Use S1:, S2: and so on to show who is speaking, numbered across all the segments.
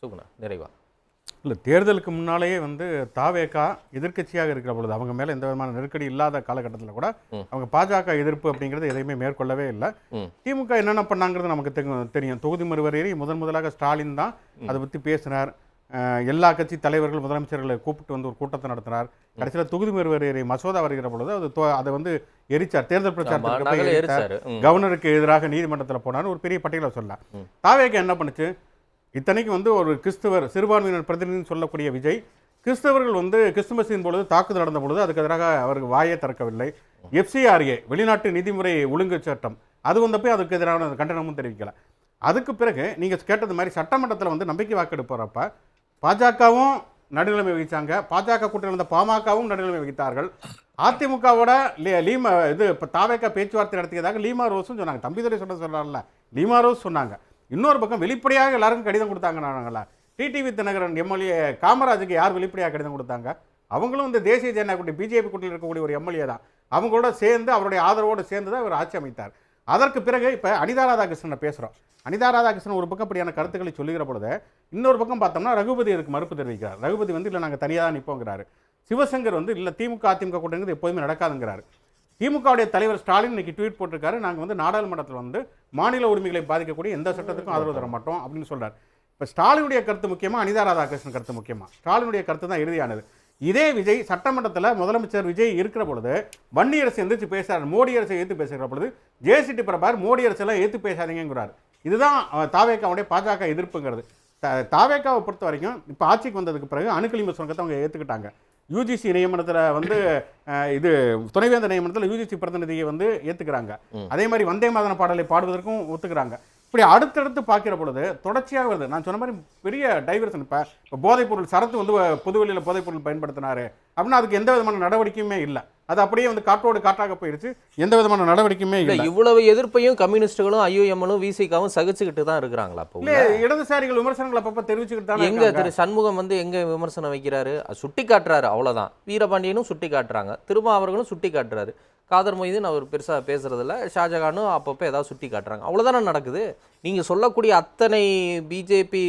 S1: சுகுணா நிறைவா.
S2: இல்லை, தேர்தலுக்கு முன்னாலேயே வந்து தாவேகா எதிர்க்கட்சியாக இருக்கிற பொழுது அவங்க மேலே எந்த விதமான நெருக்கடி இல்லாத காலகட்டத்தில் கூட அவங்க பாஜக எதிர்ப்பு அப்படிங்கிறது எதையுமே மேற்கொள்ளவே இல்லை. திமுக என்னென்ன பண்ணாங்கிறது நமக்கு தெரியும். தொகுதி மறுவரையறை முதலாக ஸ்டாலின் தான் அதை பற்றி பேசினார். எல்லா கட்சி தலைவர்கள் முதலமைச்சர்களை கூப்பிட்டு வந்து ஒரு கூட்டத்தை நடத்தினார். கடைசியில் தொகுதி மறுவரையறை மசோதா வருகிற பொழுது அதை வந்து எரிச்சார். தேர்தல் பிரச்சாரத்துக்கு கவர்னருக்கு எதிராக நீதிமன்றத்தில் போனார். ஒரு பெரிய பட்டியலை சொல்லலாம். தாவேகா என்ன பண்ணுச்சு? இத்தனைக்கு வந்து ஒரு கிறிஸ்தவர் சிறுபான்மையினர் பிரதிநிதின்னு சொல்லக்கூடிய விஜய் கிறிஸ்தவர்கள் வந்து கிறிஸ்துமஸின் பொழுது தாக்குதல் நடந்த பொழுது அதுக்கு எதிராக அவருக்கு வாயை திறக்கவில்லை. FCRA வெளிநாட்டு நிதிமுறை ஒழுங்கு சட்டம் அது வந்தப்போ அதுக்கு எதிரான கண்டனமும் தெரிவிக்கல. அதுக்கு பிறகு நீங்கள் கேட்டது மாதிரி சட்டமன்றத்தில் வந்து நம்பிக்கை வாக்கெடுப்பு போகிறப்ப பாஜகவும் நடுநிலைமை வகித்தாங்க. பாஜக கூட்டத்தில் இருந்த பாமகவும் நடுநிலைமை வகித்தார்கள். அதிமுகவோட லீமா இது இப்போ தாவேக்கா பேச்சுவார்த்தை நடத்தியதாக லீமா ரோஸும் சொன்னாங்க. தம்பிதுரை சொல்கிறார்ல, லீமா ரோஸ் சொன்னாங்க. இன்னொரு பக்கம் வெளிப்படையாக எல்லாருக்கும் கடிதம் கொடுத்தாங்க. நாங்களா டிடிவி தினகரன் எம்எல்ஏ காமராஜுக்கு யார் வெளிப்படையாக கடிதம் கொடுத்தாங்க? அவங்களும் இந்த தேசிய ஜனநாயக கூட்டணி பிஜேபி கூட்டணியில் இருக்கக்கூடிய ஒரு எம்எல்ஏ தான். அவங்களோட சேர்ந்து அவருடைய ஆதரவோடு சேர்ந்து தான் அவர் ஆட்சி அமைத்தார். அதற்கு பிறகு இப்போ அனிதா ராதாகிருஷ்ணனை பேசுகிறோம். அனிதா ராதாகிருஷ்ணன் ஒரு பக்கம் அப்படியான கருத்துக்களை சொல்லுகிற பொழுது இன்னொரு பக்கம் பார்த்தோம்னா ரகுபதி அதுக்கு மறுப்பு தெரிவிக்கிறார். ரகுபதி வந்து இல்லை நாங்கள் தனியாக தான் நிற்போங்கிறாரு. சிவசங்கர் வந்து இல்லை திமுக அதிமுக கூட்டணிங்கிறது எப்போதுமே நடக்காதுங்கிறாரு. திமுகவுடைய தலைவர் ஸ்டாலின் இன்னைக்கு ட்வீட் போட்டிருக்காரு, நாங்கள் வந்து நாடாளுமன்றத்தில் வந்து மாநில உரிமைகளை பாதிக்கக்கூடிய எந்த சட்டத்துக்கும் ஆதரவு தர மாட்டோம் அப்படின்னு சொல்றாரு. இப்போ ஸ்டாலினுடைய கருத்து முக்கியமா அனிதா ராதாகிருஷ்ணன் கருத்து முக்கியமா? ஸ்டாலினுடைய கருத்து தான் இறுதியானது. இதே விஜய் சட்டமன்றத்தில் முதலமைச்சர் விஜய் இருக்கிற பொழுது வன்னி அரசு எந்திரிச்சு பேசுறாரு. மோடி அரசை ஏற்று பேசுகிற பொழுது ஜேசிடி பிரபார் மோடி அரசெல்லாம் ஏற்று பேசாதீங்கிறார். இதுதான் தாவேக்காவுடைய பாஜக எதிர்ப்புங்கிறது. தாவேக்காவை பொறுத்த வரைக்கும் இப்போ ஆட்சிக்கு வந்ததுக்கு பிறகு அணுக்களிம சுரங்கத்தை அவங்க ஏற்றுக்கிட்டாங்க. யூஜிசி நியமனத்தில் வந்து இது துணைவேந்தர் நியமனத்தில் யூஜிசி பிரதிநிதியை வந்து ஏற்றுக்கிறாங்க. அதே மாதிரி வந்தே மாதன பாடலை பாடுவதற்கும் ஒத்துக்கிறாங்க. இப்படி அடுத்தடுத்து பார்க்கிற பொழுது தொடர்ச்சியாக வருது. நான் சொன்ன மாதிரி பெரிய டைவர்ஷன். இப்போ போதைப்பொருள் சரத்து வந்து பொதுவெளியில் போதைப்பொருள் பயன்படுத்தினாரு அப்படின்னா அதுக்கு எந்த விதமான நடவடிக்கையுமே இல்லை. அது அப்படியே வந்து காற்றோடு காற்றாக போயிடுச்சு. எந்த விதமான நடவடிக்கையுமே இல்லை.
S1: இவ்வளவு எதிர்ப்பையும் கம்யூனிஸ்டுகளும் ஐயுஎம்மும் விசிகாவும் சகிச்சுக்கிட்டு தான் இருக்கிறாங்களா?
S2: இடதுசாரிகள் விமர்சனங்கள் அப்பப்போ தெரிவிச்சுக்கிட்டு தான்.
S1: எங்க திரு சண்முகம் வந்து எங்க விமர்சனம் வைக்கிறாரு, சுட்டி காட்டுறாரு, அவ்வளவுதான். வீரபாண்டியனும் சுட்டி காட்டுறாங்க, திருமாவர்களும் சுட்டி காட்டுறாரு. காதர் மொய்தீன் அவர் பெருசாக பேசுறதில்ல, ஷாஜகானும் அப்பப்போ ஏதாவது சுட்டி காட்டுறாங்க, அவ்வளோதானே நடக்குது. நீங்கள் சொல்லக்கூடிய அத்தனை பிஜேபி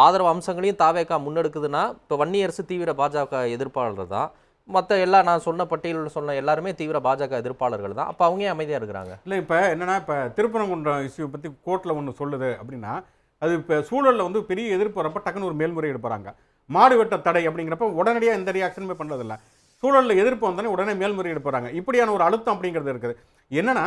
S1: ஆதரவு அம்சங்களையும் தாவேக்கா முன்னெடுக்குதுன்னா இப்போ வன்னியரசு தீவிர பாஜக எதிர்ப்பாளர் தான், மற்ற எல்லாம் நான் சொன்ன பட்டியலில் சொன்ன எல்லாருமே தீவிர பாஜக எதிர்ப்பாளர்கள் தான். அப்போ அவங்க அமைதியாக இருக்கிறாங்க.
S2: இல்லை இப்போ என்னென்னா இப்போ திருப்பரங்குன்றம் இஷ்யூ பற்றி கோர்ட்டில் ஒன்று சொல்லுது அப்படின்னா அது இப்போ சூழலில் வந்து பெரிய எதிர்ப்பு வரப்போ டக்குன்னு ஒரு மேல்முறையீடு போகிறாங்க. மாடு வெட்ட தடை அப்படிங்கிறப்ப உடனடியாக எந்த ரியாக்ஷனுமே பண்ணுறதில்ல. சூழலில் எதிர்ப்பு வந்தோடனே உடனே மேல்முறையீடு போகிறாங்க. இப்படியான ஒரு அழுத்தம் அப்படிங்கிறது இருக்குது. என்னன்னா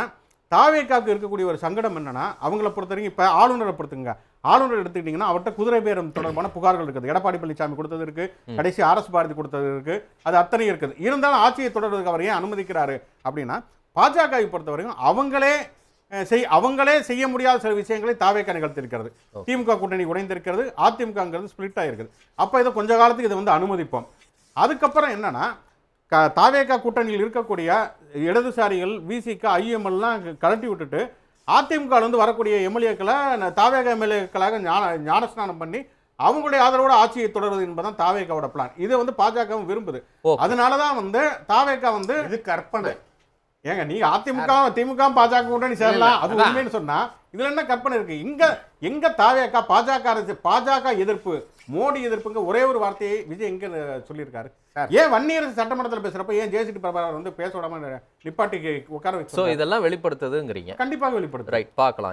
S2: தாவேக்காவுக்கு இருக்கக்கூடிய ஒரு சங்கடம் என்னன்னா அவங்கள பொறுத்த வரைக்கும் இப்போ ஆளுநரை பொறுத்துங்க. ஆளுநர் எடுத்துக்கிட்டிங்கன்னா அவர்கிட்ட குதிரை பேரம் தொடர்பான புகார்கள் இருக்குது. எடப்பாடி பழனிசாமி கொடுத்தது இருக்குது, கடைசி RS பாரதி கொடுத்தது இருக்குது, அது அத்தனை இருக்குது. இருந்தாலும் ஆட்சியை தொடர்றதுக்கு அவர் ஏன் அனுமதிக்கிறாரு அப்படின்னா பாஜகவை பொறுத்த வரைக்கும் அவங்களே செய்ய முடியாத சில விஷயங்களை தாவேக்கா நிகழ்த்திருக்கிறது. திமுக கூட்டணி உடைந்திருக்கிறது, அதிமுகங்கிறது ஸ்பிளிட் ஆகிருக்குது. அப்போ இதை கொஞ்ச காலத்துக்கு இதை வந்து அனுமதிப்போம். அதுக்கப்புறம் என்னன்னா தாவேக்கா கூட்டணியில் இருக்கக்கூடிய இடதுசாரிகள் விசிக ஐஎம்எல்லாம் கலட்டி விட்டுட்டு அதிமுகலேருந்து வரக்கூடிய எம்எல்ஏக்களை தாவேகா எம்எல்ஏக்களாக ஞானஸ்நானம் பண்ணி அவங்களுடைய ஆதரவோட ஆட்சியை தொடர்வது என்பதுதான் தாவேக்காவோட பிளான். இது வந்து பாஜகவும் விரும்புது. அதனாலதான் வந்து தாவேக்கா வந்து இது கற்பனை. ஏங்க நீங்க அதிமுக திமுக பாஜக கூட்டணி சேரலாம், அது உண்மைன்னு சொன்னா இதுல என்ன கற்பனை இருக்கு? எங்க தாவேக்கா பாஜக எதிர்ப்பு மோடி எதிர்ப்புங்க ஒரே ஒரு வார்த்தையை விஜய் எங்க சொல்லியிருக்காரு? ஏன் வன்னியரசு சட்டமன்றத்தில் பேசுறப்ப ஏன் ஜேசிடி பிரபாகர் வந்து பேச விடாம நிப்பாட்டி உட்கார வச்சு இதெல்லாம் வெளிப்படுத்துதுங்கிறீங்க? கண்டிப்பாக வெளிப்படுத்து. ரைட், பார்க்கலாம்.